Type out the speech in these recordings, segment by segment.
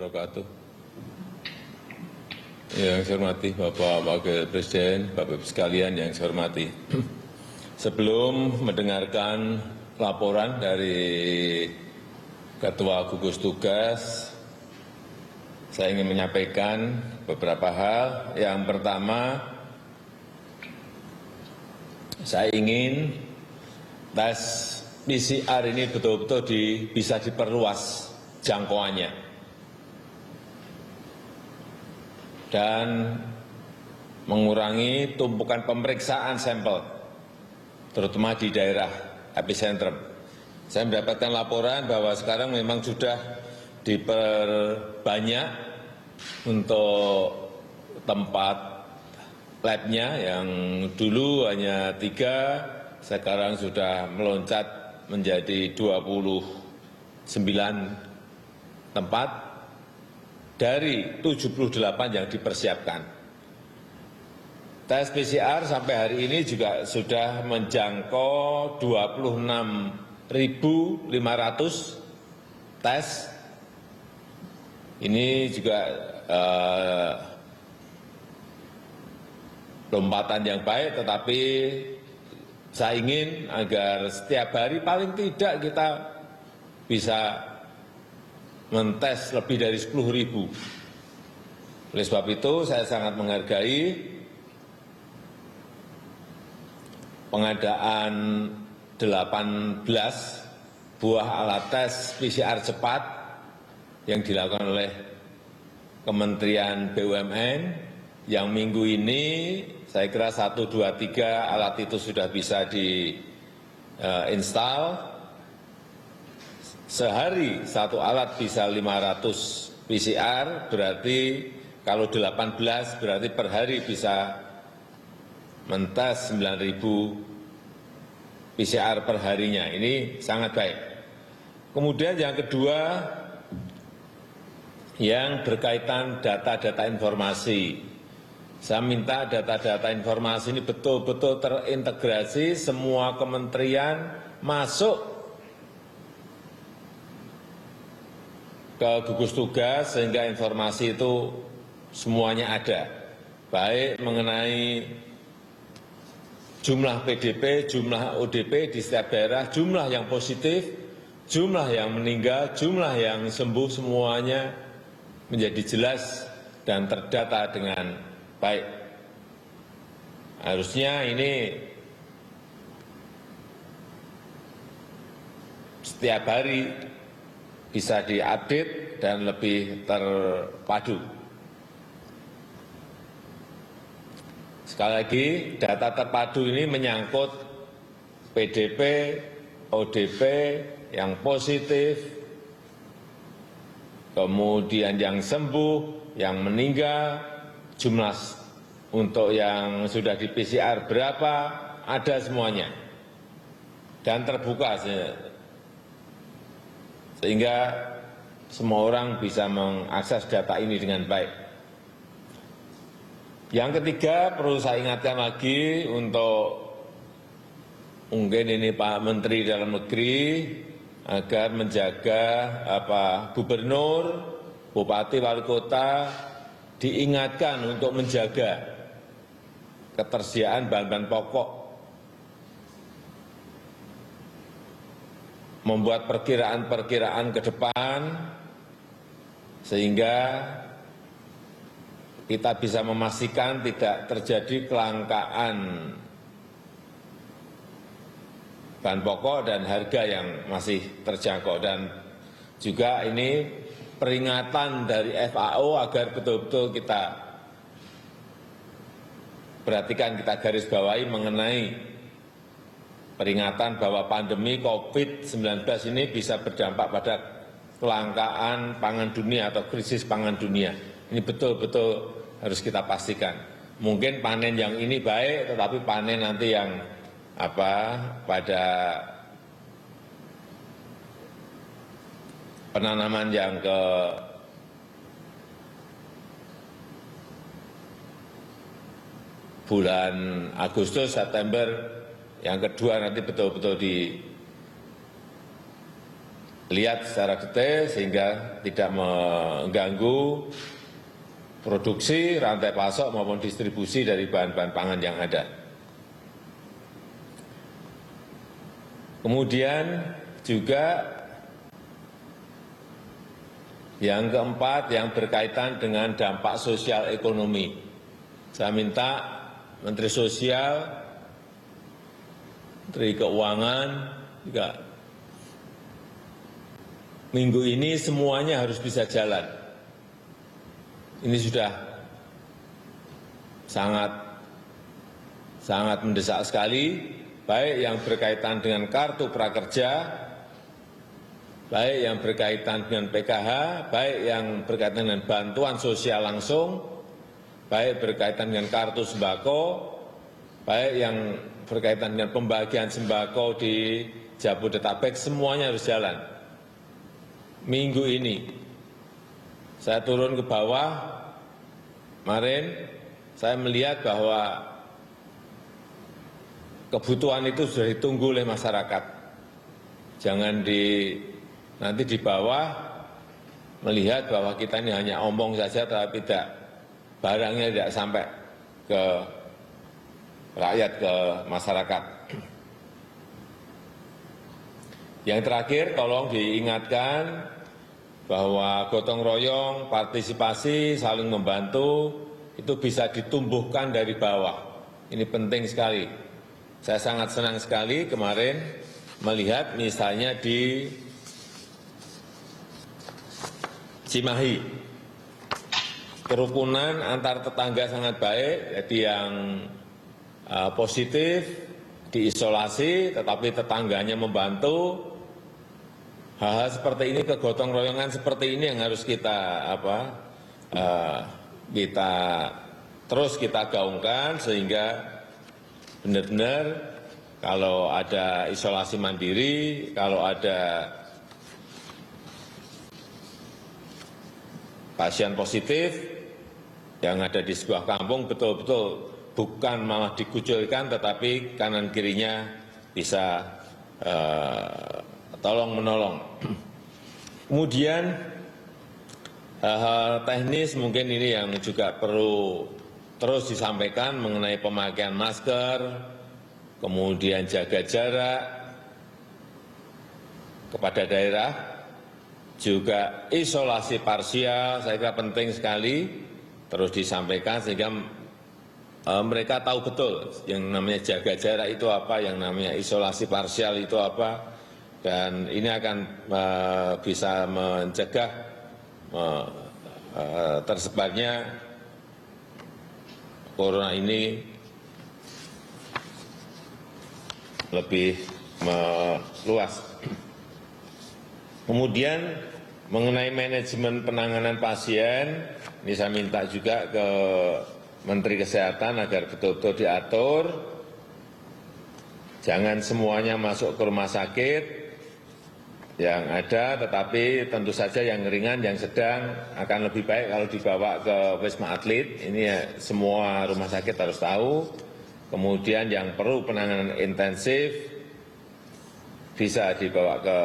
wabarakatuh. Yang saya hormati Bapak Wakil Presiden, Bapak-Ibu sekalian yang saya hormati. Sebelum mendengarkan laporan dari Ketua Gugus Tugas, saya ingin menyampaikan beberapa hal. Yang pertama, saya ingin tes PCR ini betul-betul bisa diperluas jangkauannya dan mengurangi tumpukan pemeriksaan sampel, terutama di daerah epicentrum. Saya mendapatkan laporan bahwa sekarang memang sudah diperbanyak untuk tempat labnya, yang dulu hanya 3, sekarang sudah meloncat menjadi 29 tempat dari 78 yang dipersiapkan. Tes PCR sampai hari ini juga sudah menjangkau 26.500 tes. Ini juga lompatan yang baik, tetapi saya ingin agar setiap hari paling tidak kita bisa mentes lebih dari 10.000. Oleh sebab itu saya sangat menghargai pengadaan 18 buah alat tes PCR cepat yang dilakukan oleh Kementerian BUMN, yang minggu ini saya kira 1, 2, 3 alat itu sudah bisa diinstal. Sehari satu alat bisa 500 PCR, berarti kalau 18 berarti per hari bisa mentes 9.000 PCR per harinya. Ini sangat baik. Kemudian yang kedua, yang berkaitan data-data informasi. Saya minta data-data informasi ini betul-betul terintegrasi, semua kementerian masuk ke gugus tugas sehingga informasi itu semuanya ada. Baik mengenai jumlah PDP, jumlah ODP di setiap daerah, jumlah yang positif, jumlah yang meninggal, jumlah yang sembuh, semuanya menjadi jelas dan terdata dengan baik. Harusnya ini setiap hari bisa diupdate dan lebih terpadu. Sekali lagi, data terpadu ini menyangkut PDP, ODP yang positif, kemudian yang sembuh, yang meninggal, jumlah untuk yang sudah di PCR berapa, ada semuanya. Dan terbuka sehingga semua orang bisa mengakses data ini dengan baik. Yang ketiga, perlu saya ingatkan lagi untuk mungkin ini Pak Menteri Dalam Negeri, agar menjaga gubernur, bupati, wali kota diingatkan untuk menjaga ketersediaan bahan-bahan pokok, membuat perkiraan-perkiraan ke depan sehingga kita bisa memastikan tidak terjadi kelangkaan bahan pokok dan harga yang masih terjangkau. Dan juga ini peringatan dari FAO agar betul-betul kita perhatikan, kita garis bawahi mengenai peringatan bahwa pandemi COVID-19 ini bisa berdampak pada kelangkaan pangan dunia atau krisis pangan dunia. Ini betul-betul harus kita pastikan. Mungkin panen yang ini baik, tetapi panen nanti yang pada penanaman yang ke bulan Agustus, September, yang kedua nanti betul-betul lihat secara detail sehingga tidak mengganggu produksi, rantai pasok maupun distribusi dari bahan-bahan pangan yang ada. Kemudian juga yang keempat yang berkaitan dengan dampak sosial ekonomi. Saya minta Menteri Sosial, Menteri Keuangan juga minggu ini semuanya harus bisa jalan. Ini sudah sangat mendesak sekali, baik yang berkaitan dengan kartu prakerja, baik yang berkaitan dengan PKH, baik yang berkaitan dengan bantuan sosial langsung, baik berkaitan dengan kartu sembako, baik yang berkaitan dengan pembagian sembako di Jabodetabek, semuanya harus jalan. Minggu ini saya turun ke bawah, kemarin saya melihat bahwa kebutuhan itu sudah ditunggu oleh masyarakat. Jangan nanti di bawah melihat bahwa kita ini hanya omong saja, tapi barangnya tidak sampai ke rakyat, ke masyarakat. Yang terakhir, tolong diingatkan bahwa gotong royong, partisipasi, saling membantu, itu bisa ditumbuhkan dari bawah. Ini penting sekali. Saya sangat senang sekali kemarin melihat misalnya di Cimahi, kerukunan antar tetangga sangat baik, jadi yang positif diisolasi, tetapi tetangganya membantu. Hal-hal seperti ini, kegotong royongan seperti ini yang harus kita terus kita gaungkan sehingga benar-benar kalau ada isolasi mandiri, kalau ada pasien positif yang ada di sebuah kampung betul-betul bukan malah dikucilkan, tetapi kanan kirinya bisa tolong-menolong. Kemudian hal-hal teknis mungkin ini yang juga perlu terus disampaikan mengenai pemakaian masker, kemudian jaga jarak kepada daerah, juga isolasi parsial, saya kira penting sekali terus disampaikan sehingga mereka tahu betul yang namanya jaga jarak itu apa, yang namanya isolasi parsial itu apa. Dan ini akan bisa mencegah tersebarnya corona ini lebih meluas. Kemudian mengenai manajemen penanganan pasien, ini saya minta juga ke Menteri Kesehatan agar betul-betul diatur, jangan semuanya masuk ke rumah sakit yang ada, tetapi tentu saja yang ringan, yang sedang akan lebih baik kalau dibawa ke Wisma Atlet. Ini ya, semua rumah sakit harus tahu. Kemudian yang perlu penanganan intensif bisa dibawa ke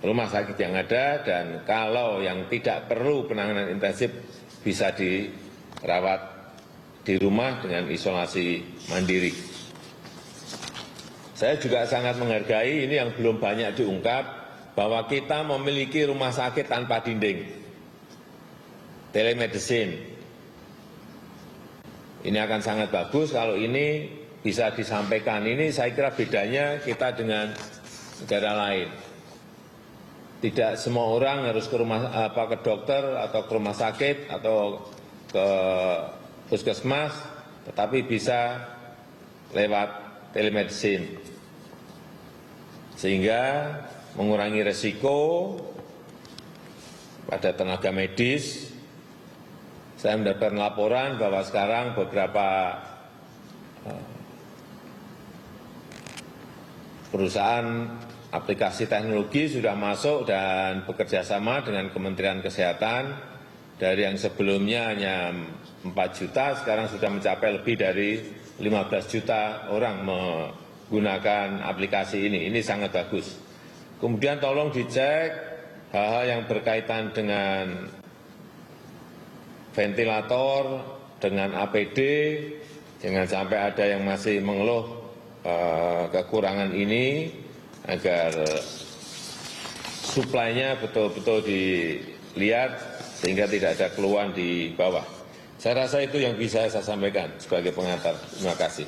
rumah sakit yang ada, dan kalau yang tidak perlu penanganan intensif bisa dirawat di rumah dengan isolasi mandiri. Saya juga sangat menghargai ini yang belum banyak diungkap, bahwa kita memiliki rumah sakit tanpa dinding, telemedicine. Ini akan sangat bagus kalau ini bisa disampaikan. Ini saya kira bedanya kita dengan negara lain. Tidak semua orang harus ke dokter atau ke rumah sakit atau ke puskesmas, tetapi bisa lewat telemedicine, sehingga mengurangi resiko pada tenaga medis. Saya mendapatkan laporan bahwa sekarang beberapa perusahaan aplikasi teknologi sudah masuk dan bekerja sama dengan Kementerian Kesehatan. Dari yang sebelumnya hanya 4 juta, sekarang sudah mencapai lebih dari 15 juta orang menggunakan aplikasi ini. Ini sangat bagus. Kemudian tolong dicek hal-hal yang berkaitan dengan ventilator, dengan APD, jangan sampai ada yang masih mengeluh kekurangan ini, agar suplainya betul-betul dilihat sehingga tidak ada keluhan di bawah. Saya rasa itu yang bisa saya sampaikan sebagai pengantar. Terima kasih.